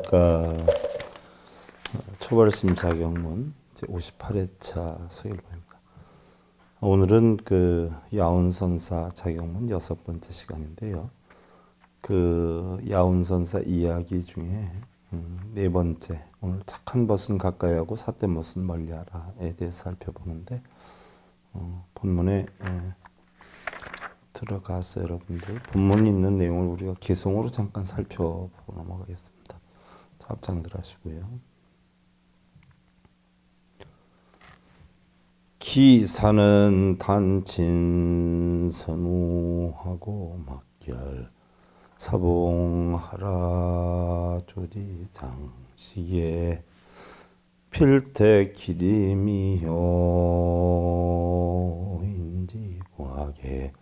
아까 초벌심 자격문 제 58회차 서일보입니다. 오늘은 그 야운선사 자격문 6번째 시간인데요. 그 야운선사 이야기 중에 네 번째, 오늘 착한 벗은 가까이 하고 삿된 벗은 멀리하라에 대해서 살펴보는데 본문에 들어가서 여러분들 본문에 있는 내용을 우리가 개성으로 잠깐 살펴보고 넘어가겠습니다. 합장들 하시고요. 기사는 단친 선우하고 막결 사봉하라 조리 장시에 필태 기림이요 인지과하게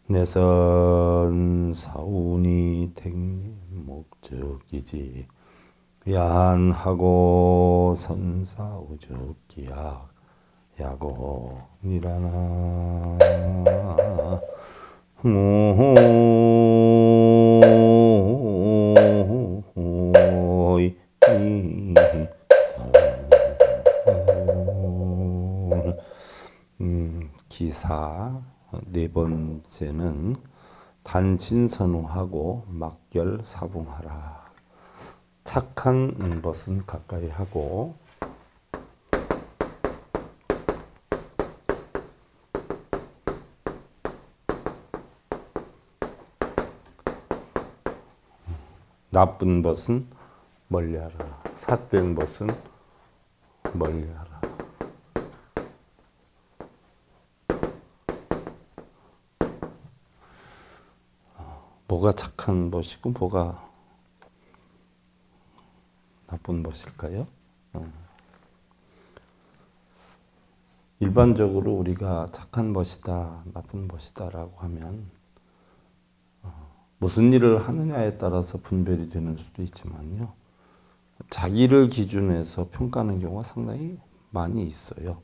내선 사운이 택림 목적이지 야한하고 선사우적기약 야고니라나 기사 네 번째는 단친선우하고 막결 사봉하라. 착한 벗은 가까이 하고 나쁜 벗은 멀리하라. 삿된 벗은 멀리하라. 뭐가 착한 벗이고 뭐가 나쁜 벗일까요? 일반적으로 우리가 착한 벗이다, 나쁜 벗이다라고 하면 무슨 일을 하느냐에 따라서 분별이 되는 수도 있지만요. 자기를 기준해서 평가하는 경우가 상당히 많이 있어요.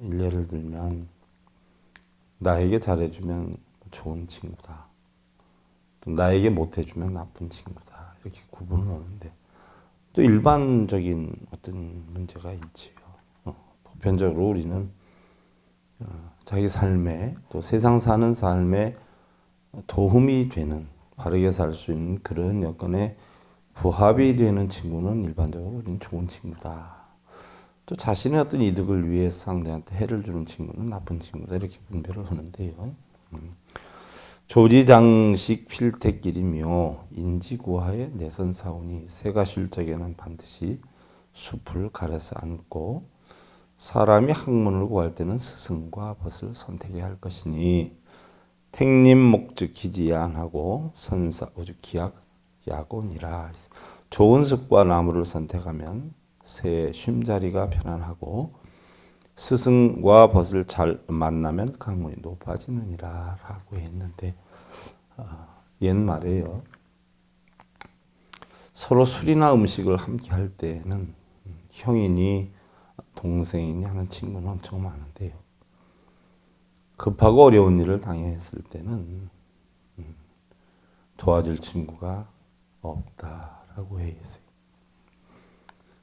예를 들면 나에게 잘해주면 좋은 친구다. 또 나에게 못해주면 나쁜 친구다. 이렇게 구분을 하는데 또 일반적인 어떤 문제가 있지요. 보편적으로 우리는 자기 삶에 또 세상 사는 삶에 도움이 되는 바르게 살 수 있는 그런 여건에 부합이 되는 친구는 일반적으로 우리는 좋은 친구다. 또 자신의 어떤 이득을 위해서 상대한테 해를 주는 친구는 나쁜 친구다. 이렇게 분별을 하는데요. 조지장식 필택길이며 인지구하의 내선사운이 새가 쉴 적에는 반드시 숲을 가려서 앉고 사람이 학문을 구할 때는 스승과 벗을 선택해야 할 것이니 택림 목적 기지양하고 선사 오죽 기약 야곤이라. 좋은 숲과 나무를 선택하면 새 쉼자리가 편안하고 스승과 벗을 잘 만나면 학문이 높아지느니라 라고 했는데 옛말에요. 서로 술이나 음식을 함께 할 때는 형이니 동생이니 하는 친구는 엄청 많은데요. 급하고 어려운 일을 당했을 때는 도와줄 친구가 없다라고 해 있어요.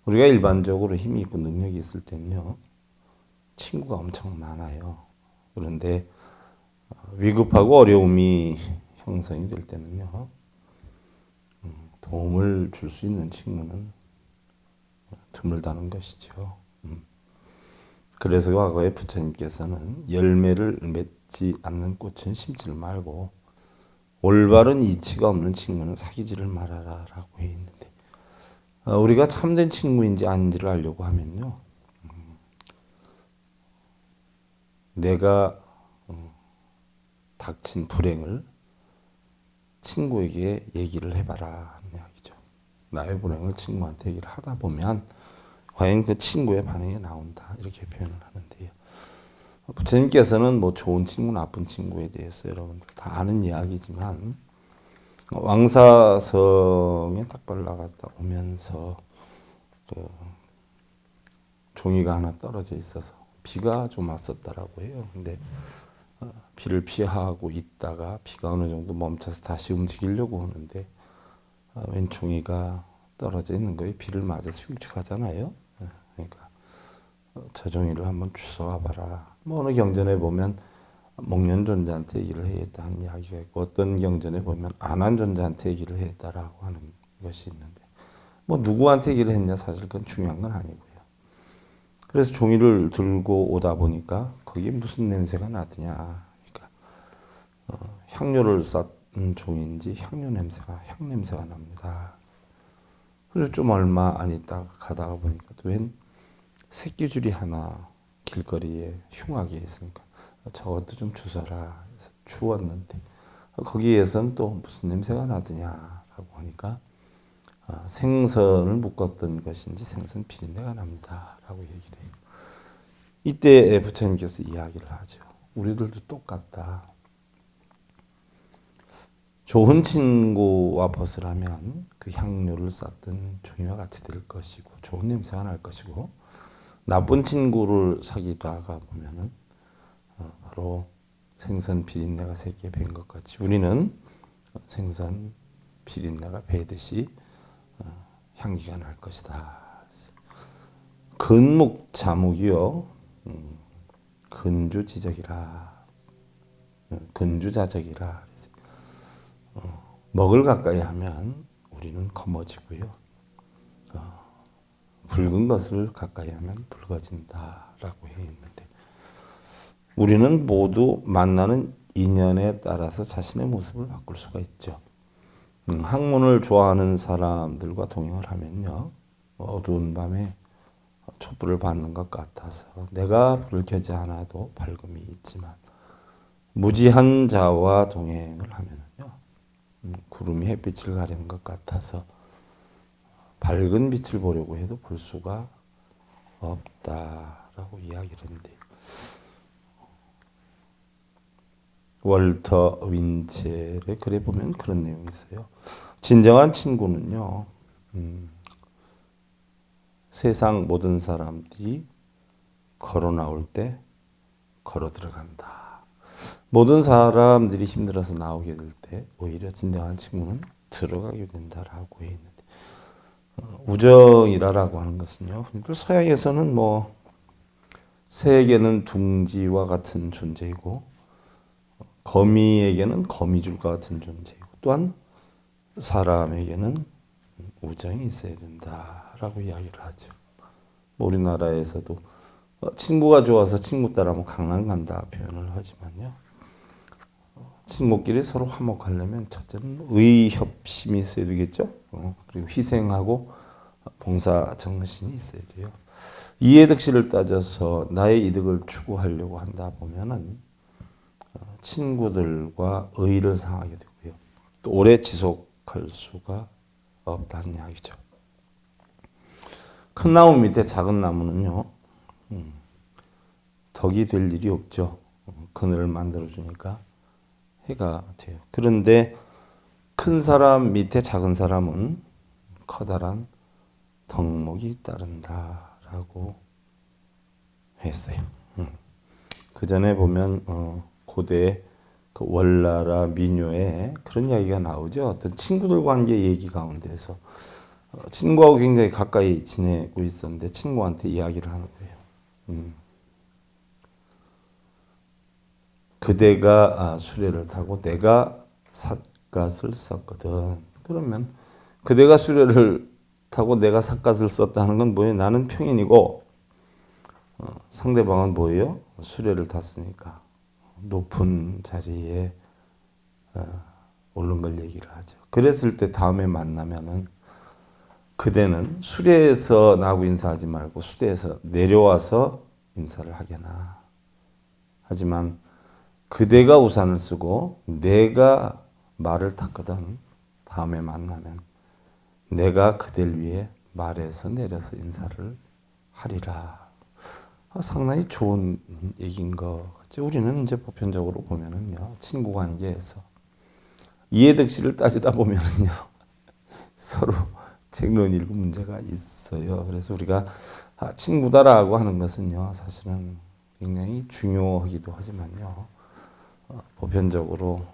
우리가 일반적으로 힘이 있고 능력이 있을 때는요. 친구가 엄청 많아요. 그런데 위급하고 어려움이 형성이 될 때는요. 도움을 줄 수 있는 친구는 드물다는 것이죠. 그래서 과거에 부처님께서는 열매를 맺지 않는 꽃은 심지를 말고 올바른 이치가 없는 친구는 사귀지를 말아라 라고 해 있는데 우리가 참된 친구인지 아닌지를 알려고 하면요. 내가 닥친 불행을 친구에게 얘기를 해봐라 하는 이야기죠. 나의 불행을 친구한테 얘기를 하다 보면 과연 그 친구의 반응이 나온다 이렇게 표현을 하는데요. 부처님께서는 좋은 친구, 나쁜 친구에 대해서 여러분들 다 아는 이야기지만 왕사성에 딱 올라갔다 오면서 종이가 하나 떨어져 있어서 비가 좀 왔었다라고 해요. 근데 비를 피하고 있다가 비가 어느 정도 멈춰서 다시 움직이려고 하는데 왼총이가 떨어져 있는 거에 비를 맞아서 흉측하잖아요. 그러니까 저 종이를 한번 주워와 봐라. 뭐 어느 경전에 보면 목련 존자한테 얘기를 해야겠다는 이야기가 있고 어떤 경전에 보면 안한 존자한테 얘기를 해야겠다라고 하는 것이 있는데 뭐 누구한테 얘기를 했냐 사실 그건 중요한 건 아니고요. 그래서 종이를 들고 오다 보니까 거기에 무슨 냄새가 나더냐. 그러니까 향료를 쌌던 종이인지 향료 냄새가 향 냄새가 납니다. 그래서 좀 얼마 안 있다가 가다가 보니까 또 웬 새끼줄이 하나 길거리에 흉하게 있으니까 저것도 좀 주워라. 그래서 주웠는데 거기에선 또 무슨 냄새가 나더냐라고 하니까 생선을 묶었던 것인지 생선 비린내가 납니다라고 얘기를 해요. 이때 부처님께서 이야기를 하죠. 우리들도 똑같다. 좋은 친구와 벗으라면 그 향료를 쌌던 종이와 같이 될 것이고 좋은 냄새가 날 것이고 나쁜 친구를 사귀다가 보면은 바로 생선 비린내가 새끼에 밴 것 같이 우리는 생선 비린내가 배듯이 향기가 날 것이다. 근묵 자묵이요. 근주지적이라. 근주자적이라. 먹을 가까이 하면 우리는 검어지고요. 붉은 것을 가까이 하면 붉어진다라고 해 있는데 우리는 모두 만나는 인연에 따라서 자신의 모습을 바꿀 수가 있죠. 학문을 좋아하는 사람들과 동행을 하면요. 어두운 밤에 촛불을 받는 것 같아서 내가 불을 켜지 않아도 밝음이 있지만 무지한 자와 동행을 하면요. 구름이 햇빛을 가리는 것 같아서 밝은 빛을 보려고 해도 볼 수가 없다라고 이야기를 했는데 월터 윈첼의 글에 보면 그런 내용이 있어요. 진정한 친구는요. 세상 모든 사람들이 걸어 나올 때 걸어 들어간다. 모든 사람들이 힘들어서 나오게 될 때 오히려 진정한 친구는 들어가게 된다라고 해 있는데 우정이라고 하는 것은요. 서양에서는 뭐 새에게는 둥지와 같은 존재이고 거미에게는 거미줄과 같은 존재이고 또한 사람에게는 우정이 있어야 된다라고 이야기를 하죠. 우리나라에서도 친구가 좋아서 친구 따라면 강남 간다 표현을 하지만요. 친구끼리 서로 화목하려면 첫째는 의협심이 있어야 되겠죠. 그리고 희생하고 봉사 정신이 있어야 돼요. 이해득실을 따져서 나의 이득을 추구하려고 한다 보면은 친구들과 의의를 상하게 되고요. 또 오래 지속할 수가 없다는 이야기죠. 큰 나무 밑에 작은 나무는요. 덕이 될 일이 없죠. 그늘을 만들어주니까 해가 돼요. 그런데 큰 사람 밑에 작은 사람은 커다란 덕목이 따른다라고 했어요. 그 전에 보면 고대 그 월나라 민요에 그런 이야기가 나오죠. 어떤 친구들 관계 얘기 가운데서 친구하고 굉장히 가까이 지내고 있었는데 친구한테 이야기를 하는 거예요. 그대가 수레를 타고 내가 삿갓을 썼거든. 그러면 그대가 수레를 타고 내가 삿갓을 썼다는 건 뭐예요? 나는 평인이고 상대방은 뭐예요? 수레를 탔으니까 높은 자리에 오른 걸 얘기를 하죠. 그랬을 때 다음에 만나면은 그대는 수레에서 나하고 인사하지 말고 수레에서 내려와서 인사를 하게나. 하지만 그대가 우산을 쓰고 내가 말을 탔거든. 다음에 만나면 내가 그댈 위해 말에서 내려서 인사를 하리라. 상당히 좋은 얘기인 것 같죠. 우리는 이제 보편적으로 보면은요, 친구 관계에서 이해득실을 따지다 보면은요, 서로 쟁론 일고 문제가 있어요. 그래서 우리가 친구다라고 하는 것은요, 사실은 굉장히 중요하기도 하지만요, 보편적으로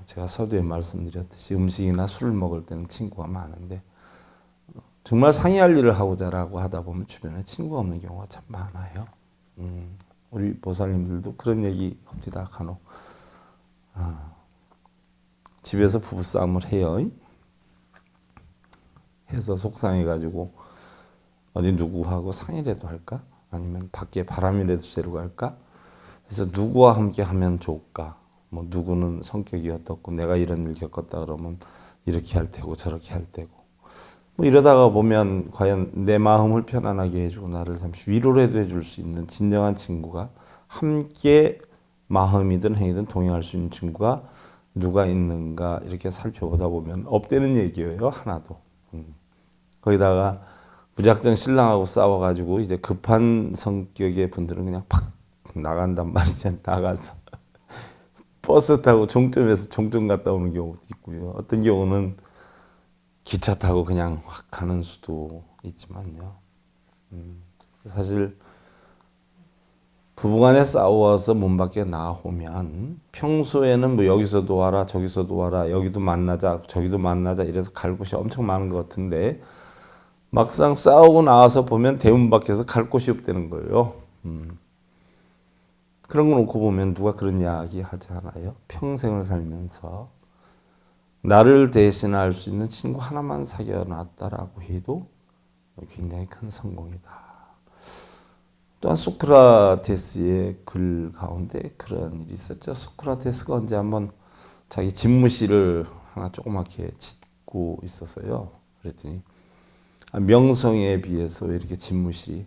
제가 서두에 말씀드렸듯이 음식이나 술을 먹을 때는 친구가 많은데 정말 상의할 일을 하고자라고 하다 보면 주변에 친구가 없는 경우가 참 많아요. 우리 보살님들도 그런 얘기 합디다 간혹. 집에서 부부싸움을 해요. 해서 속상해가지고 어디 누구하고 상의라도 할까? 아니면 밖에 바람이라도 쐬러 갈까? 그래서 누구와 함께 하면 좋을까? 뭐 누구는 성격이 어떻고 내가 이런 일 겪었다 그러면 이렇게 할 테고 저렇게 할 테고 뭐 이러다가 보면 과연 내 마음을 편안하게 해주고 나를 잠시 위로라도 해줄 수 있는 진정한 친구가 함께 마음이든 행위든 동행할 수 있는 친구가 누가 있는가 이렇게 살펴보다 보면 없다는 얘기예요. 하나도. 거기다가 무작정 신랑하고 싸워가지고 이제 급한 성격의 분들은 그냥 팍 나간단 말이죠. 나가서 버스 타고 종점에서 종점 갔다 오는 경우도 있고요. 어떤 경우는 기차 타고 그냥 확 가는 수도 있지만요. 사실 부부간에 싸워서 문 밖에 나오면 평소에는 뭐 여기서도 와라 저기서도 와라 여기도 만나자 저기도 만나자 이래서 갈 곳이 엄청 많은 것 같은데 막상 싸우고 나와서 보면 대문 밖에서 갈 곳이 없다는 거예요. 그런 거 놓고 보면 누가 그런 이야기 하지 않아요? 평생을 살면서 나를 대신할 수 있는 친구 하나만 사귀어놨다라고 해도 굉장히 큰 성공이다. 또한 소크라테스의 글 가운데 그런 일이 있었죠. 소크라테스가 언제 한번 자기 집무실을 하나 조그맣게 짓고 있었어요. 그랬더니 명성에 비해서 왜 이렇게 집무실이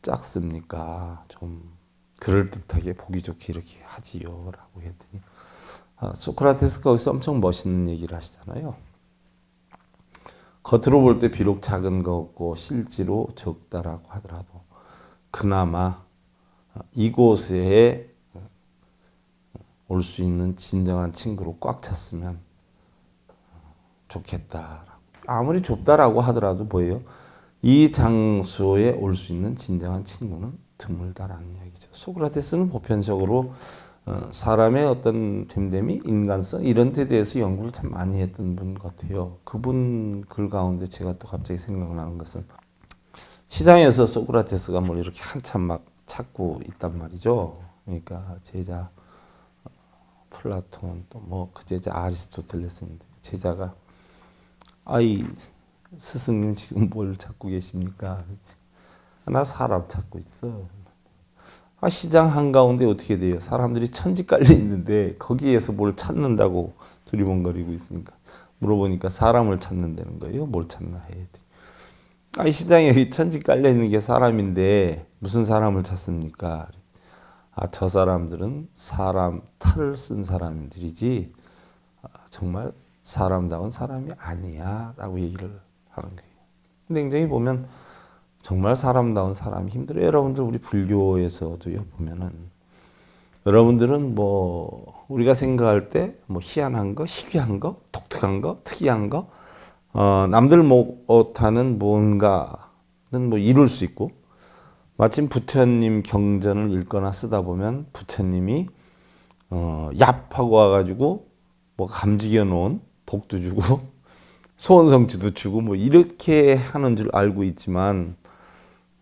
작습니까? 좀 그럴듯하게 보기 좋게 이렇게 하지요 라고 했더니 소크라테스가 거기서 엄청 멋있는 얘기를 하시잖아요. 겉으로 볼 때 비록 작은 거 같고 실제로 적다라고 하더라도 그나마 이곳에 올 수 있는 진정한 친구로 꽉 찼으면 좋겠다. 아무리 좁다라고 하더라도 뭐예요? 이 장소에 올 수 있는 진정한 친구는 드물다라는 이야기죠. 소크라테스는 보편적으로 사람의 어떤 됨됨이, 인간성 이런 데 대해서 연구를 참 많이 했던 분 같아요. 그분 글 가운데 제가 또 갑자기 생각나는 것은 시장에서 소크라테스가 뭘 이렇게 한참 막 찾고 있단 말이죠. 그러니까 제자 플라톤 또 뭐 그 제자 아리스토텔레스인데 제자가 아이 스승님 지금 뭘 찾고 계십니까? 나 사람 찾고 있어. 시장 한가운데 어떻게 돼요? 사람들이 천지 깔려 있는데 거기에서 뭘 찾는다고 두리번거리고 있으니까 물어보니까 사람을 찾는다는 거예요. 뭘 찾나 해야지. 시장에 여기 천지 깔려 있는 게 사람인데 무슨 사람을 찾습니까? 저 사람들은 사람 탈을 쓴 사람들이지 정말 사람다운 사람이 아니야 라고 얘기를 하는 거예요. 근데 굉장히 보면 정말 사람다운 사람이 힘들어요. 여러분들 우리 불교에서도요 보면은 여러분들은 뭐 우리가 생각할 때 뭐 희한한 거, 희귀한 거, 독특한 거, 특이한 거 남들 못하는 뭔가는 뭐 이룰 수 있고 마침 부처님 경전을 읽거나 쓰다 보면 부처님이 얍하고 와가지고 뭐 감지겨 놓은 복도 주고 소원성취도 주고 뭐 이렇게 하는 줄 알고 있지만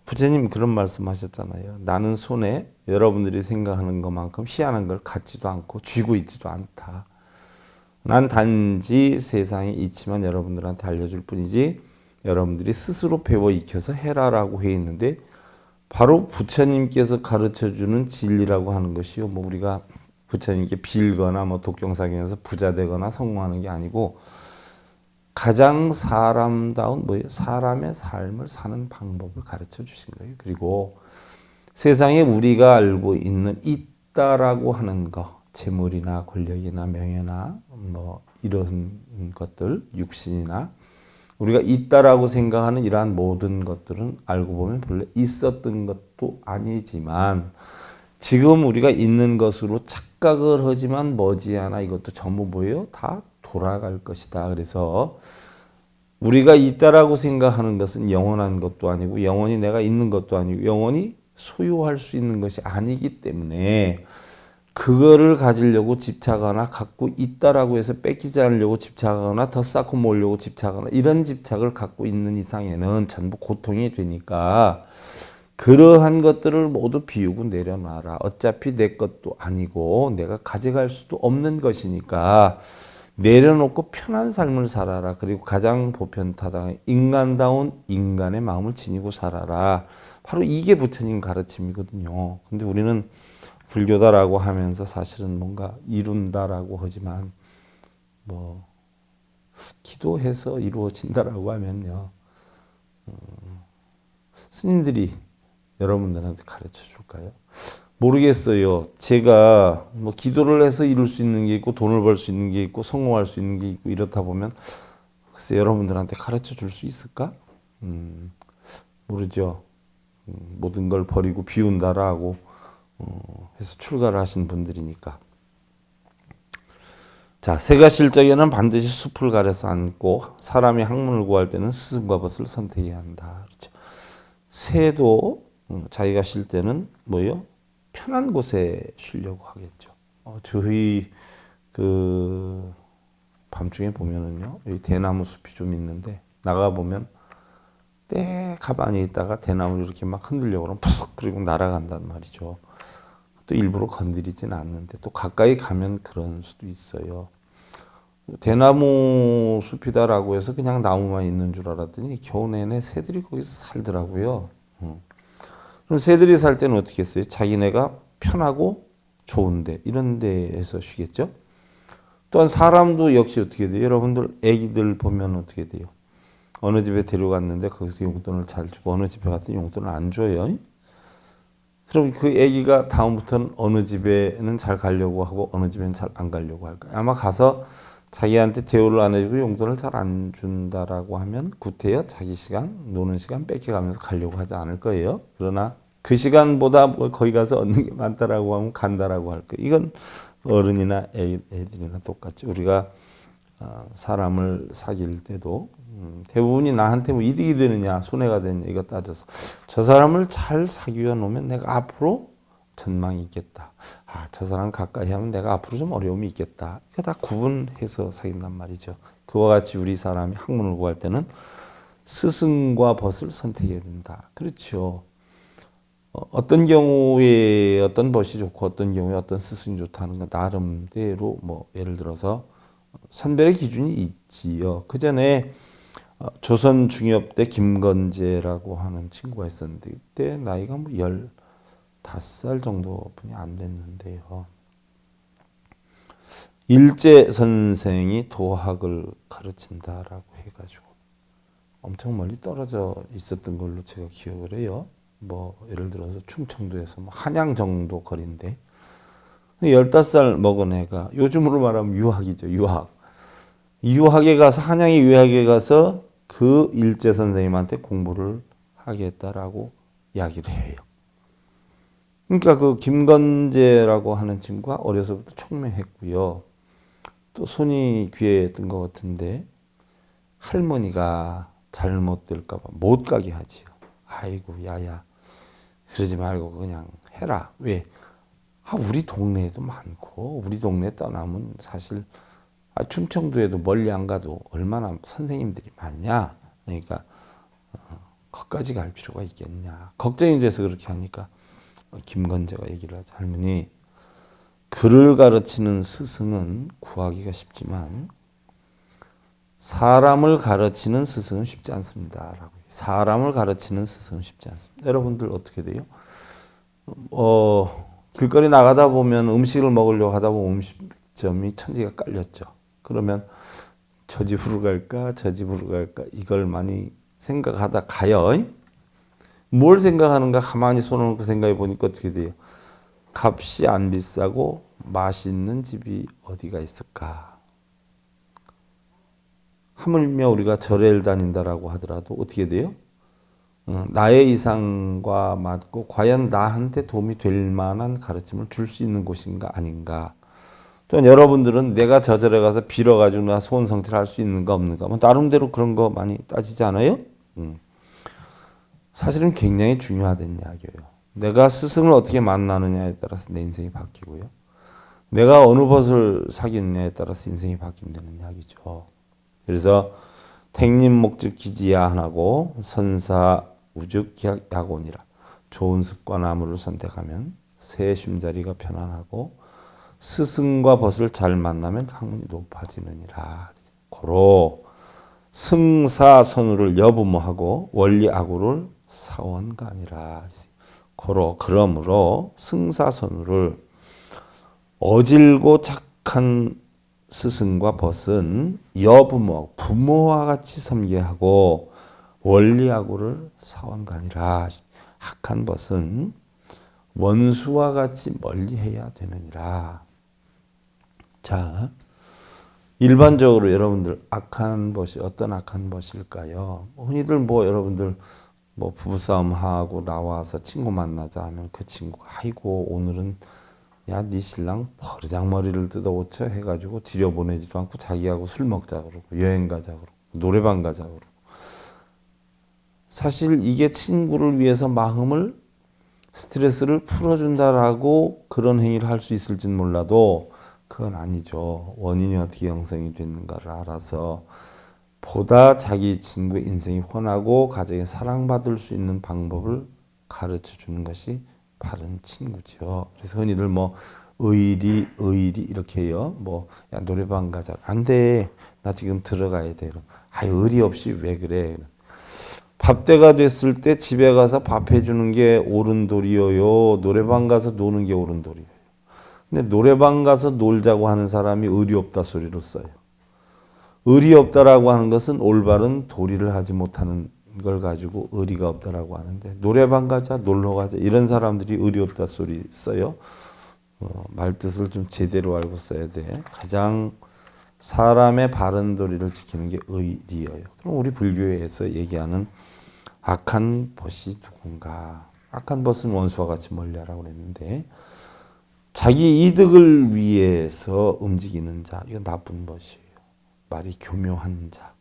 부처님 그런 말씀 하셨잖아요. 나는 손에 여러분들이 생각하는 것만큼 희한한 걸 갖지도 않고 쥐고 있지도 않다. 난 단지 세상에 있지만 여러분들한테 알려줄 뿐이지 여러분들이 스스로 배워 익혀서 해라라고 해 있는데 바로 부처님께서 가르쳐주는 진리라고 하는 것이요. 뭐 우리가 부처님께 빌거나 뭐 독경사경에서 부자 되거나 성공하는 게 아니고 가장 사람다운 뭐예요? 사람의 삶을 사는 방법을 가르쳐 주신 거예요. 그리고 세상에 우리가 알고 있는 있다라고 하는 거, 재물이나 권력이나 명예나 뭐 이런 것들, 육신이나 우리가 있다라고 생각하는 이러한 모든 것들은 알고 보면 본래 있었던 것도 아니지만 지금 우리가 있는 것으로 착각을 하지만 머지않아 이것도 전부 뭐예요? 다 돌아갈 것이다. 그래서 우리가 있다라고 생각하는 것은 영원한 것도 아니고 영원히 내가 있는 것도 아니고 영원히 소유할 수 있는 것이 아니기 때문에 그거를 가지려고 집착하거나 갖고 있다라고 해서 뺏기지 않으려고 집착하거나 더 쌓고 모으려고 집착하거나 이런 집착을 갖고 있는 이상에는 전부 고통이 되니까 그러한 것들을 모두 비우고 내려놔라. 어차피 내 것도 아니고 내가 가져갈 수도 없는 것이니까 내려놓고 편한 삶을 살아라. 그리고 가장 보편타당한 인간다운 인간의 마음을 지니고 살아라. 바로 이게 부처님 가르침이거든요. 근데 우리는 불교다라고 하면서 사실은 뭔가 이룬다라고 하지만 뭐 기도해서 이루어진다라고 하면요. 스님들이 여러분들한테 가르쳐 줄까요? 모르겠어요. 제가 뭐 기도를 해서 이룰 수 있는 게 있고 돈을 벌 수 있는 게 있고 성공할 수 있는 게 있고 이렇다 보면 글쎄 여러분들한테 가르쳐 줄 수 있을까? 모르죠. 모든 걸 버리고 비운다라고 해서 출가를 하신 분들이니까. 자, 새가 실적에는 반드시 숲을 가려서 앉고 사람이 학문을 구할 때는 스승과 벗을 선택해야 한다. 그렇죠. 새도 자기가 쉴 때는 뭐요? 편한 곳에 쉬려고 하겠죠. 저희 그 밤중에 보면은요, 여기 대나무 숲이 좀 있는데 나가 보면 때 가만히 있다가 대나무를 이렇게 막 흔들려고 그러면 푸석 그리고 날아간단 말이죠. 또 일부러 건드리진 않는데 또 가까이 가면 그런 수도 있어요. 대나무 숲이다라고 해서 그냥 나무만 있는 줄 알았더니 겨우 내내 새들이 거기서 살더라고요. 그럼 새들이 살 때는 어떻게 했어요? 자기네가 편하고 좋은데 이런 데에서 쉬겠죠. 또한 사람도 역시 어떻게 돼요? 여러분들 애기들 보면 어떻게 돼요? 어느 집에 데려갔는데 거기서 용돈을 잘 주고 어느 집에 갔더니 용돈을 안 줘요. 그럼 그 애기가 다음부터는 어느 집에는 잘 가려고 하고 어느 집에는 잘 안 가려고 할까요? 아마 가서 자기한테 대우를 안 해주고 용돈을 잘 안 준다라고 하면 구태여 자기 시간, 노는 시간 뺏겨가면서 가려고 하지 않을 거예요. 그러나 그 시간보다 뭐 거기 가서 얻는 게 많다라고 하면 간다라고 할 거예요. 이건 어른이나 애들이나 똑같죠. 우리가 사람을 사귈 때도 대부분이 나한테 뭐 이득이 되느냐 손해가 되느냐 이거 따져서 저 사람을 잘 사귀어 놓으면 내가 앞으로 전망이 있겠다. 저 사람 가까이 하면 내가 앞으로 좀 어려움이 있겠다. 이거 다 구분해서 사귄단 말이죠. 그와 같이 우리 사람이 학문을 구할 때는 스승과 벗을 선택해야 된다. 그렇죠. 어떤 경우에 어떤 벗이 좋고 어떤 경우에 어떤 스승이 좋다는 건 나름대로 뭐 예를 들어서 선별의 기준이 있지요. 그 전에 조선 중엽 때 김건재라고 하는 친구가 있었는데 그때 나이가 뭐 15살 정도뿐이 안 됐는데요. 일제 선생이 도학을 가르친다라고 해가지고 엄청 멀리 떨어져 있었던 걸로 제가 기억을 해요. 뭐 예를 들어서 충청도에서 뭐 한양 정도 거리인데 15살 먹은 애가 요즘으로 말하면 유학이죠. 유학에 가서 한양에 유학에 가서 그 일제 선생님한테 공부를 하겠다라고 이야기를 해요. 그러니까 그 김건재라고 하는 친구가 어려서부터 총명했고요. 또 손이 귀했던 것 같은데 할머니가 잘못될까 봐 못 가게 하지요. 아이고 야야 그러지 말고 그냥 해라. 왜? 우리 동네에도 많고 우리 동네 떠나면 사실 충청도에도 멀리 안 가도 얼마나 선생님들이 많냐. 그러니까 거기까지 갈 필요가 있겠냐. 걱정이 돼서 그렇게 하니까 김건재가 얘기를 하자. 할머니 글을 가르치는 스승은 구하기가 쉽지만 사람을 가르치는 스승은 쉽지 않습니다. 라고. 사람을 가르치는 스승은 쉽지 않습니다. 여러분들 어떻게 돼요? 길거리 나가다 보면 음식을 먹으려고 하다 보면 음식점이 천지가 깔렸죠. 그러면 저 집으로 갈까 저 집으로 갈까 이걸 많이 생각하다 가요. 뭘 생각하는가 가만히 손을 놓고 생각해 보니까 어떻게 돼요? 값이 안 비싸고 맛있는 집이 어디가 있을까? 하물며 우리가 절에를 다닌다라고 하더라도 어떻게 돼요? 나의 이상과 맞고 과연 나한테 도움이 될 만한 가르침을 줄 수 있는 곳인가 아닌가. 또 여러분들은 내가 저 절에 가서 빌어가지고 나 소원 성취할 수 있는가 없는가. 뭐 나름대로 그런 거 많이 따지지 않아요? 사실은 굉장히 중요하다는 이야기예요. 내가 스승을 어떻게 만나느냐에 따라서 내 인생이 바뀌고요. 내가 어느 벗을 사귀느냐에 따라서 인생이 바뀐다는 이야기죠. 그래서 택림 목적 기지야 하나고 선사 우죽 약온이라. 좋은 습관 아무를 선택하면 새 쉼자리가 편안하고 스승과 벗을 잘 만나면 학문이 높아지느니라. 고로 승사선우를 여부모하고 원리아구를 사원가니라. 고로 그러므로 승사선우를 어질고 착한 스승과 벗은 여부모 부모와 같이 섬게 하고 원리아구를 사원가니라. 악한 벗은 원수와 같이 멀리해야 되느니라. 자, 일반적으로 여러분들 악한 벗이 어떤 악한 벗일까요? 흔히들 여러분들 부부싸움 하고 나와서 친구 만나자 하면 그 친구가 아이고 오늘은 야 네 신랑 버르장머리를 뜯어고쳐 해가지고 들여보내지도 않고 자기하고 술 먹자 그러고 여행 가자 그러고 노래방 가자 그러고 사실 이게 친구를 위해서 마음을 스트레스를 풀어준다라고 그런 행위를 할 수 있을진 몰라도 그건 아니죠. 원인이 어떻게 형성이 됐는가를 알아서 보다 자기 친구의 인생이 환하고 가정에 사랑받을 수 있는 방법을 가르쳐 주는 것이 바른 친구죠. 그래서 흔히들 의리 이렇게 해요. 야 노래방 가자. 안 돼. 나 지금 들어가야 돼. 의리 없이 왜 그래? 밥때가 됐을 때 집에 가서 밥 해주는 게 옳은 도리여요. 노래방 가서 노는 게 옳은 도리여요. 근데 노래방 가서 놀자고 하는 사람이 의리 없다 소리를 써요. 의리 없다라고 하는 것은 올바른 도리를 하지 못하는 걸 가지고 의리가 없다라고 하는데 노래방 가자 놀러 가자 이런 사람들이 의리 없다 소리 써요. 말뜻을 좀 제대로 알고 써야 돼. 가장 사람의 바른 도리를 지키는 게 의리여요. 그럼 우리 불교에서 얘기하는 악한 벗이 누군가? 악한 벗은 원수와 같이 멀리하라고 그랬는데 자기 이득을 위해서 움직이는 자, 이건 나쁜 벗이에요. 말이 교묘한 자,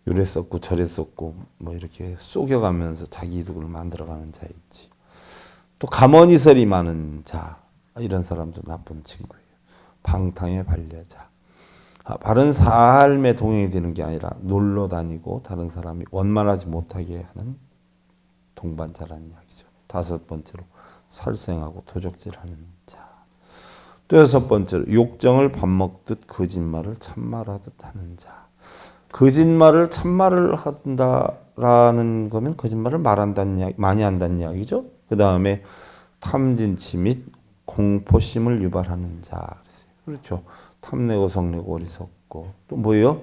요래 썼고 저래 썼고 이렇게 속여가면서 자기 이득을 만들어가는 자 있지. 또 가머니설이 많은 자, 이런 사람도 나쁜 친구예요. 방탕의 반려자. 바른 삶에 동행이 되는 게 아니라 놀러 다니고 다른 사람이 원만하지 못하게 하는 동반자라는 이야기죠. 다섯 번째로 살생하고 도적질하는 자. 또 여섯 번째로 욕정을 밥 먹듯 거짓말을 참말하듯 하는 자. 거짓말을 참말을 한다라는 거면 거짓말을 말한다는 이야기, 많이 한다는 이야기죠. 그 다음에 탐진치 및 공포심을 유발하는 자. 그렇죠. 탐내고 성내고 어리석고 또 뭐예요?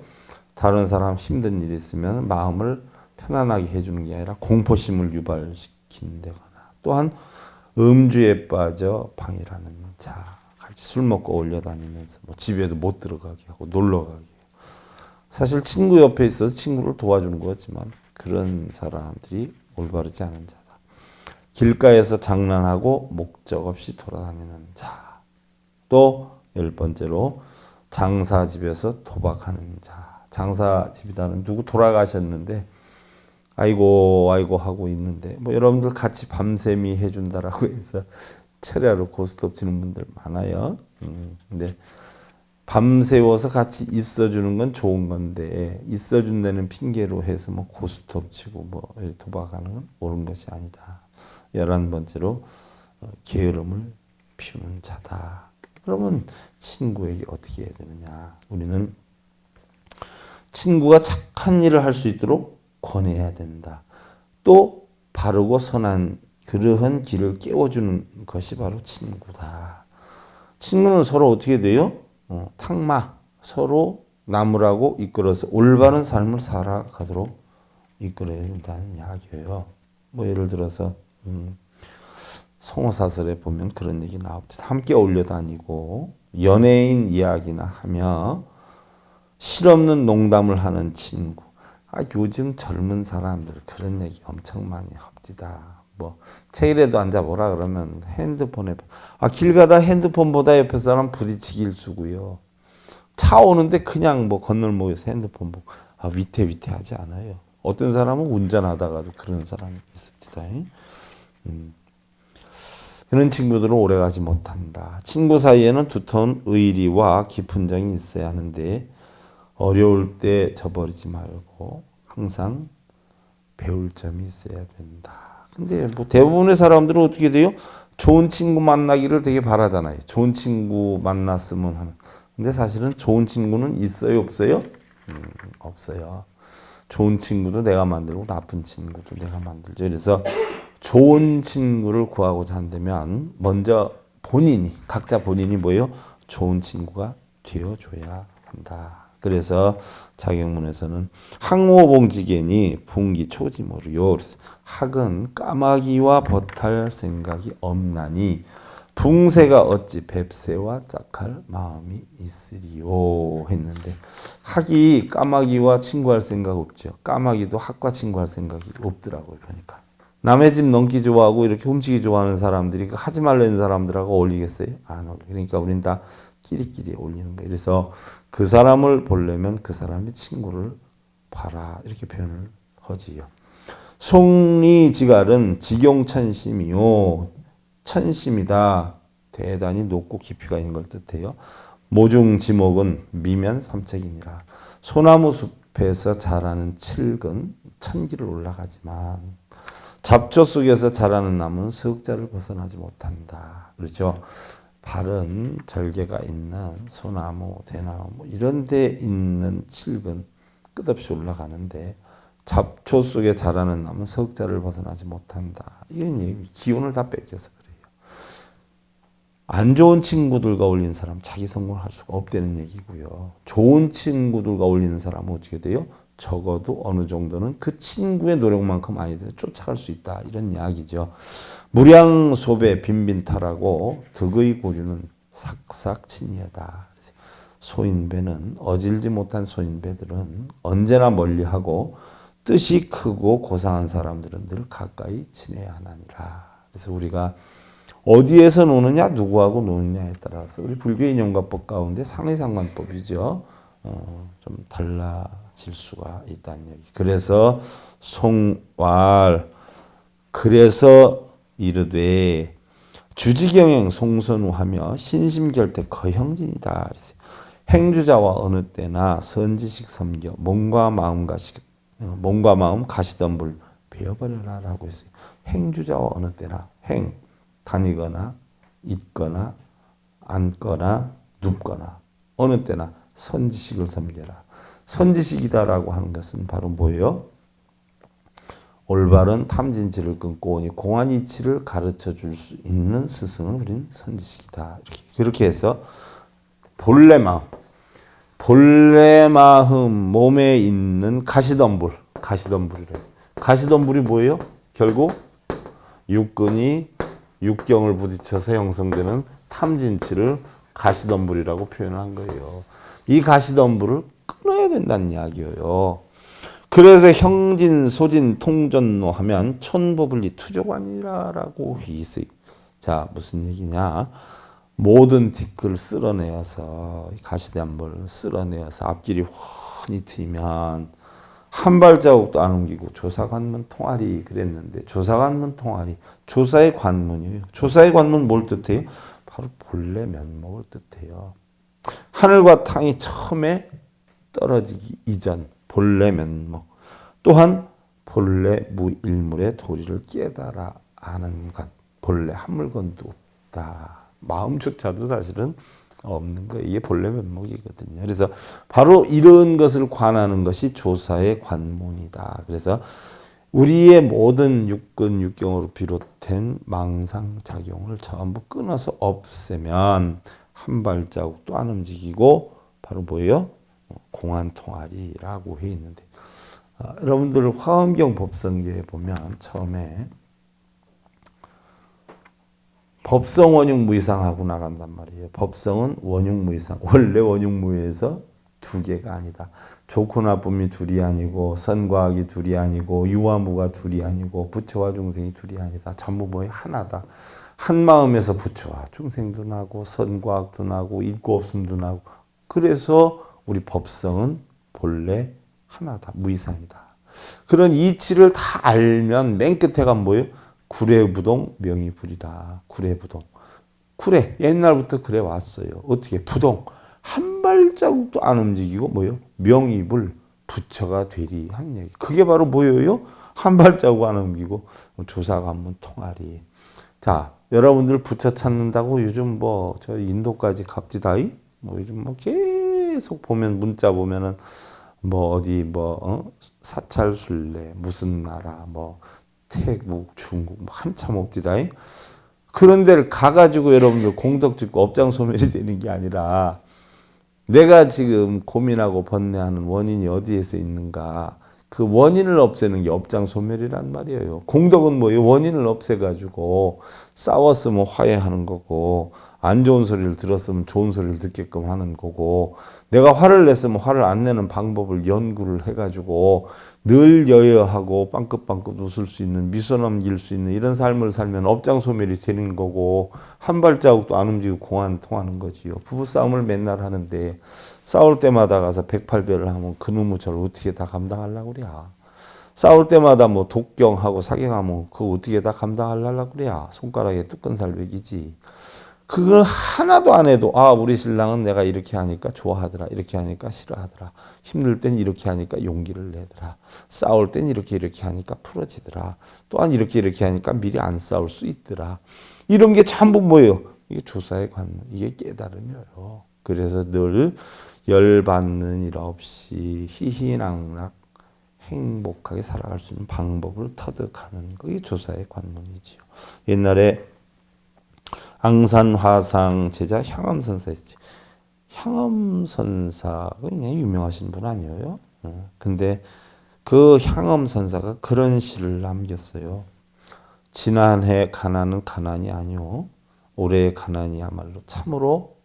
다른 사람 힘든 일이 있으면 마음을 편안하게 해주는 게 아니라 공포심을 유발시킨다거나 또한 음주에 빠져 방해하는 자. 같이 술 먹고 어울려 다니면서 집에도 못 들어가게 하고 놀러 가게. 사실 친구 옆에 있어서 친구를 도와주는 거지만 그런 사람들이 올바르지 않은 자다. 길가에서 장난하고 목적 없이 돌아다니는 자. 또 열 번째로 장사집에서 도박하는 자. 장사집이라는 누구 돌아가셨는데 아이고 하고 있는데 여러분들 같이 밤샘이 해준다라고 해서 철야로 고스톱 치는 분들 많아요. 근데 밤새워서 같이 있어주는 건 좋은 건데 있어준다는 핑계로 해서 고스톱 치고 도박하는 건 옳은 것이 아니다. 11번째로 게으름을 피우는 자다. 그러면 친구에게 어떻게 해야 되느냐? 우리는 친구가 착한 일을 할 수 있도록 권해야 된다. 또 바르고 선한 그러한 길을 깨워주는 것이 바로 친구다. 친구는 서로 어떻게 돼요? 탁마 서로 나무라고 이끌어서 올바른 삶을 살아가도록 이끌어야 된다는 이야기예요. 예를 들어서 성호사설에 보면 그런 얘기 나옵니다. 함께 어울려 다니고 연예인 이야기나 하며 실없는 농담을 하는 친구. 요즘 젊은 사람들 그런 얘기 엄청 많이 합디다. 책이라도 앉아보라 그러면 핸드폰에 길 가다 핸드폰 보다 옆에 사람 부딪히기 일쑤고요. 차 오는데 그냥 건널목에서 핸드폰 보고 위태위태하지 않아요. 어떤 사람은 운전하다가도 그런 사람이 있습니다. 이런 친구들은 오래가지 못한다. 친구 사이에는 두터운 의리와 깊은 정이 있어야 하는데 어려울 때 저버리지 말고 항상 배울 점이 있어야 된다. 근데 뭐 대부분의 사람들은 어떻게 돼요? 좋은 친구 만나기를 되게 바라잖아요. 좋은 친구 만났으면 하는. 근데 사실은 좋은 친구는 있어요, 없어요? 없어요. 좋은 친구도 내가 만들고 나쁜 친구도 내가 만들죠. 그래서 좋은 친구를 구하고자 한다면 먼저 각자 본인이 뭐예요? 좋은 친구가 되어줘야 한다. 그래서 자격문에서는 학모봉지견이 분기초지모르요. 학은 까마귀와 벗할 생각이 없나니 붕새가 어찌 뱁새와 짝할 마음이 있으리요 했는데 학이 까마귀와 친구할 생각 없죠. 까마귀도 학과 친구할 생각이 없더라고요. 그러니까 남의 집 넘기 좋아하고 이렇게 훔치기 좋아하는 사람들이 하지 말라는 사람들하고 어울리겠어요? 안 어울려. 그러니까 우린 다 끼리끼리 어울리는 거예요. 그래서 그 사람을 보려면 그 사람의 친구를 봐라 이렇게 표현을 하지요. 송리지갈은 직용천심이요. 천심이다. 대단히 높고 깊이가 있는 걸 뜻해요. 모중지목은 미면 삼척이니라. 소나무 숲에서 자라는 칡은 천기를 올라가지만 잡초 속에서 자라는 나무는 석자를 벗어나지 못한다. 그렇죠? 바른 절개가 있는 소나무, 대나무 이런 데 있는 칡은 끝없이 올라가는데 잡초 속에 자라는 나무는 석자를 벗어나지 못한다. 이런 얘기, 기운을 다 뺏겨서 그래요. 안 좋은 친구들과 어울리는 사람 자기 성공을 할 수가 없다는 얘기고요. 좋은 친구들과 어울리는 사람은 어떻게 돼요? 적어도 어느 정도는 그 친구의 노력만큼 아이들을 쫓아갈 수 있다. 이런 이야기죠. 무량소배 빈빈탈하고 덕의 고류는 삭삭친이하다. 소인배는 어질지 못한 소인배들은 언제나 멀리하고 뜻이 크고 고상한 사람들은 늘 가까이 지내야 하나니라. 그래서 우리가 어디에서 노느냐 누구하고 노느냐에 따라서 우리 불교 인연가법 가운데 상의상관법이죠. 좀 달라질 수가 있다는 얘기. 그래서 송왈 그래서 이르되 주지경행 송선우하며 신심결태 거형진이다. 행주자와 어느 때나 선지식 섬겨 몸과 마음 가시던 불 베어버려라라고 했어요. 행주자와 어느 때나 다니거나 있거나 앉거나 눕거나 어느 때나 선지식을 섬겨라. 선지식이다라고 하는 것은 바로 뭐예요? 올바른 탐진치를 끊고 오니 공안 이치를 가르쳐 줄 수 있는 스승은 우리는 선지식이다. 그렇게 해서 본래 마음 몸에 있는 가시덤불이래요. 가시덤불이 뭐예요? 결국 육근이 육경을 부딪혀서 형성되는 탐진치를 가시덤불이라고 표현한 거예요. 이 가시덤불을 끊어야 된다는 이야기예요. 그래서 형진, 소진, 통전노 하면 천보불리 투족아니라라고 있어요. 자, 무슨 얘기냐? 모든 뒷글 쓸어내어서 가시덤불 쓸어내어서 앞길이 훤히 트이면 한 발자국도 안 옮기고 조사관문 통아리 그랬는데 조사관문 통아리 조사의 관문이에요. 조사의 관문 뭘 뜻해요? 바로 본래 면목을 뜻해요. 하늘과 땅이 처음에 떨어지기 이전 본래 면목 또한 본래 무일물의 도리를 깨달아 아는 것 본래 한 물건도 없다. 마음조차도 사실은 없는 거예요. 이게 본래 면목이거든요. 그래서 바로 이런 것을 관하는 것이 조사의 관문이다. 그래서 우리의 모든 육근, 육경으로 비롯된 망상작용을 전부 끊어서 없애면 한 발자국도 안 움직이고 바로 뭐예요? 공안통아리라고 해 있는데 여러분들 화엄경 법성계에 보면 처음에 법성 원육무이상하고 나간단 말이에요. 법성은 원육무이상. 원래 원육무에서 두 개가 아니다. 좋고 나쁨이 둘이 아니고 선과악이 둘이 아니고 유와무가 둘이 아니고 부처와 중생이 둘이 아니다. 전부 뭐예요? 하나다. 한 마음에서 부처와 중생도 나고 선과악도 나고 있고 없음도 나고 그래서 우리 법성은 본래 하나다. 무이상이다. 그런 이치를 다 알면 맨 끝에가 뭐예요? 구례부동 명의불이라. 구례부동. 구례 옛날부터 그래 왔어요. 어떻게 부동 한 발자국도 안 움직이고 뭐요? 명의불 부처가 되리 하는 얘기. 그게 바로 뭐예요? 한 발자국 안 움직이고 조사관문 통하리. 자, 여러분들 부처 찾는다고 요즘 뭐 저 인도까지 갑디다이 뭐 요즘 뭐 계속 보면 문자 보면은 뭐 어디 뭐 사찰순례 무슨 나라 뭐 태국 중국 뭐 한참 옵디다이. 그런 데를 가가지고 여러분들 공덕 짓고 업장소멸이 되는 게 아니라 내가 지금 고민하고 번뇌하는 원인이 어디에서 있는가 그 원인을 없애는 게 업장소멸이란 말이에요. 공덕은 뭐예요? 원인을 없애가지고 싸웠으면 화해하는 거고 안 좋은 소리를 들었으면 좋은 소리를 듣게끔 하는 거고 내가 화를 냈으면 화를 안 내는 방법을 연구를 해가지고 늘 여여하고 빵긋빵긋 웃을 수 있는 미소 넘길 수 있는 이런 삶을 살면 업장소멸이 되는 거고 한 발자국도 안 움직이고 공안 통하는 거지요. 부부싸움을 맨날 하는데 싸울 때마다 가서 108배를 하면 그놈의 저를 어떻게 다 감당하려고 그래. 싸울 때마다 뭐 독경하고 사경하면 그거 어떻게 다 감당하려고 그래. 손가락에 뚜끈살배기지. 그걸 하나도 안 해도 아 우리 신랑은 내가 이렇게 하니까 좋아하더라. 이렇게 하니까 싫어하더라. 힘들 땐 이렇게 하니까 용기를 내더라. 싸울 땐 이렇게 하니까 풀어지더라. 또한 이렇게 하니까 미리 안 싸울 수 있더라. 이런 게 전부 뭐예요? 이게 조사의 관문. 이게 깨달음이에요. 그래서 늘 열받는 일 없이 희희낙낙 행복하게 살아갈 수 있는 방법을 터득하는 그게 조사의 관문이지요. 옛날에 앙산화상 제자 향엄선사 있지. 향엄선사가 그냥 유명하신 분 아니에요? 근데 그 향엄선사가 그런 시를 남겼어요. 지난해 가난은 가난이 아니오. 올해의 가난이야말로 참으로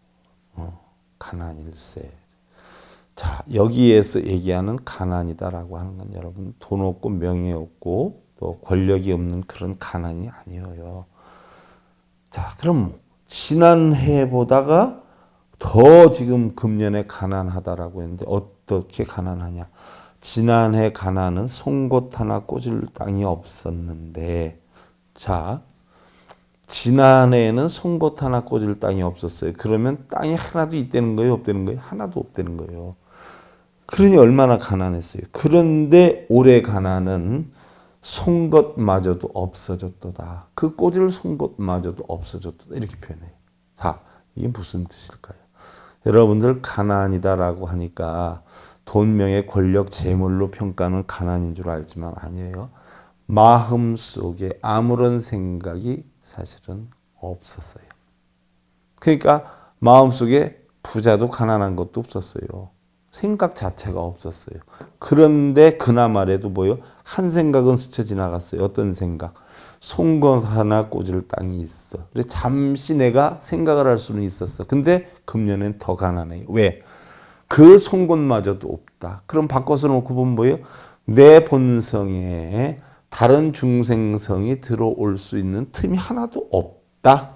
가난일세. 자, 여기에서 얘기하는 가난이다라고 하는 건 여러분 돈 없고 명예 없고 또 권력이 없는 그런 가난이 아니에요. 자, 그럼 지난해보다가 더 지금 금년에 가난하다라고 했는데 어떻게 가난하냐? 지난해 가난은 송곳 하나 꽂을 땅이 없었는데 자, 지난해에는 송곳 하나 꽂을 땅이 없었어요. 그러면 땅이 하나도 있다는 거예요? 없다는 거예요? 하나도 없다는 거예요. 그러니 얼마나 가난했어요. 그런데 올해 가난은 송곳마저도 없어졌도다. 그 꽂을 송곳마저도 없어졌도다. 이렇게 표현해요. 자, 이게 무슨 뜻일까요? 여러분들 가난이다라고 하니까 돈, 명예, 권력, 재물로 평가는 가난인 줄 알지만 아니에요. 마음속에 아무런 생각이 사실은 없었어요. 그러니까 마음속에 부자도 가난한 것도 없었어요. 생각 자체가 없었어요. 그런데 그나마라도 뭐요? 한 생각은 스쳐 지나갔어요. 어떤 생각? 송곳 하나 꽂을 땅이 있어. 그래 잠시 내가 생각을 할 수는 있었어. 근데 금년엔 더 가난해요. 왜? 그 송곳마저도 없다. 그럼 바꿔서 놓고 보면 뭐예요? 내 본성에 다른 중생성이 들어올 수 있는 틈이 하나도 없다.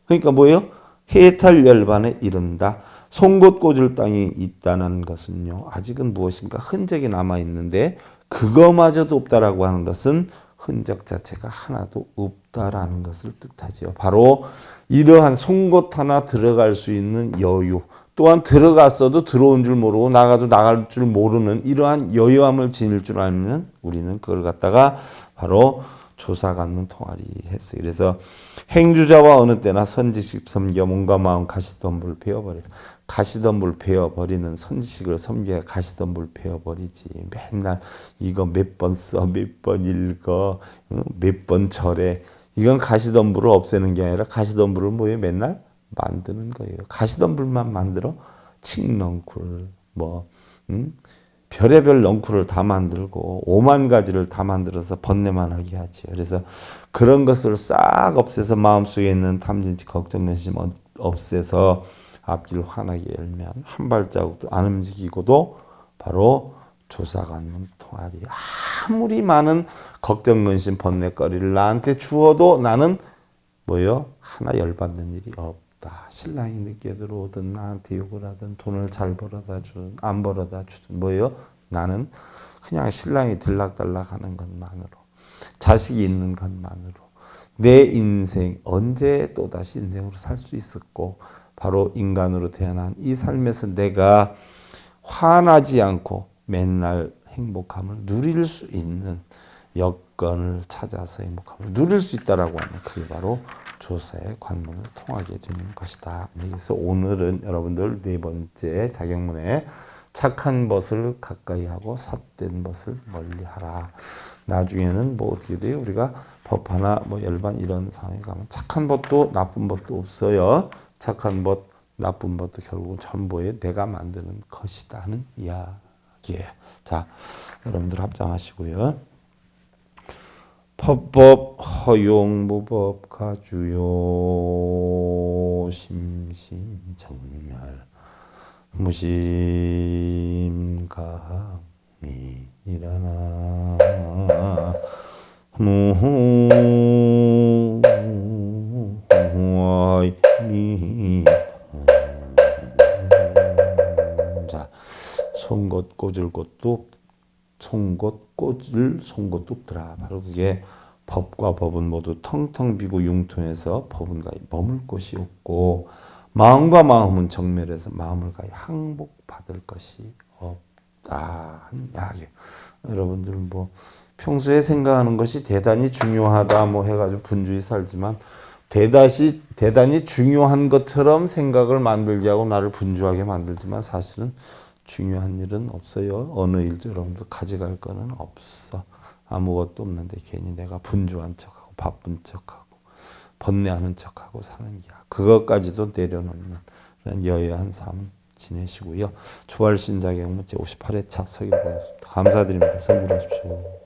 그러니까 뭐예요? 해탈 열반에 이른다. 송곳 꽂을 땅이 있다는 것은요. 아직은 무엇인가 흔적이 남아있는데 그거마저도 없다라고 하는 것은 흔적 자체가 하나도 없다라는 것을 뜻하지요. 바로 이러한 송곳 하나 들어갈 수 있는 여유 또한 들어갔어도 들어온 줄 모르고 나가도 나갈 줄 모르는 이러한 여유함을 지닐 줄 알면 우리는 그걸 갖다가 바로 조사관문 통하리 했어요. 그래서 행주자와 어느 때나 선지식 섬겨 몸과 마음 가시덤불 베어버리라. 가시덤불 베어버리는 선지식을 섬겨야 가시덤불 베어버리지. 맨날 이거 몇 번 써, 몇 번 읽어, 몇 번 절해. 이건 가시덤불을 없애는 게 아니라 가시덤불을 뭐예요? 맨날 만드는 거예요. 가시덤불만 만들어 칡넝쿨 별의별 넝쿨을 다 만들고 5만 가지를 다 만들어서 번뇌만 하게 하지. 그래서 그런 것을 싹 없애서 마음속에 있는 탐진치 걱정 근심 없애서 앞길 환하게 열면 한 발자국도 안 움직이고도 바로 조사관문 통하리. 아무리 많은 걱정 근심 번뇌거리를 나한테 주어도 나는 뭐요? 하나 열받는 일이 없다. 신랑이 늦게 들어오든 나한테 욕을 하든 돈을 잘 벌어다 주든 안 벌어다 주든 뭐요? 나는 그냥 신랑이 들락달락 하는 것만으로 자식이 있는 것만으로 내 인생 언제 또다시 인생으로 살 수 있었고 바로 인간으로 태어난 이 삶에서 내가 화나지 않고 맨날 행복함을 누릴 수 있는 여건을 찾아서 행복함을 누릴 수 있다라고 하면 그게 바로 조사의 관문을 통하게 되는 것이다. 그래서 오늘은 여러분들 네 번째 자격문에 착한 것을 가까이 하고 삿된 것을 멀리 하라. 나중에는 뭐 어떻게 돼요? 우리가 법하나 뭐 열반 이런 상황에 가면 착한 법도 나쁜 법도 없어요. 착한 법, 나쁜 법도 결국은 전부에 내가 만드는 것이다 하는 이야기예요. 자, 여러분들 합장하시고요. 법법 허용 무법 가주요 심심정멸 무심가미 일어나 무와이미 자, 송곳 꽂을 곳도 송곳 꽂을 송곳 뚝더라. 바로 그게 법과 법은 모두 텅텅 비고 융통해서 법은 가히 머물 곳이 없고 마음과 마음은 정멸해서 마음을 가히 항복받을 것이 없다 하는 이야기. 여러분들 뭐 평소에 생각하는 것이 대단히 중요하다 뭐 해가지고 분주히 살지만 대단히 중요한 것처럼 생각을 만들게 하고 나를 분주하게 만들지만 사실은 중요한 일은 없어요. 어느 일도 여러분들 가져갈 거는 없어. 아무것도 없는데 괜히 내가 분주한 척하고 바쁜 척하고 번뇌하는 척하고 사는 게 그것까지도 내려놓는 그런 여유한 삶 지내시고요. 초월신자경문 제58회차 서기를 보냈습니다. 감사드립니다. 성불하십시오.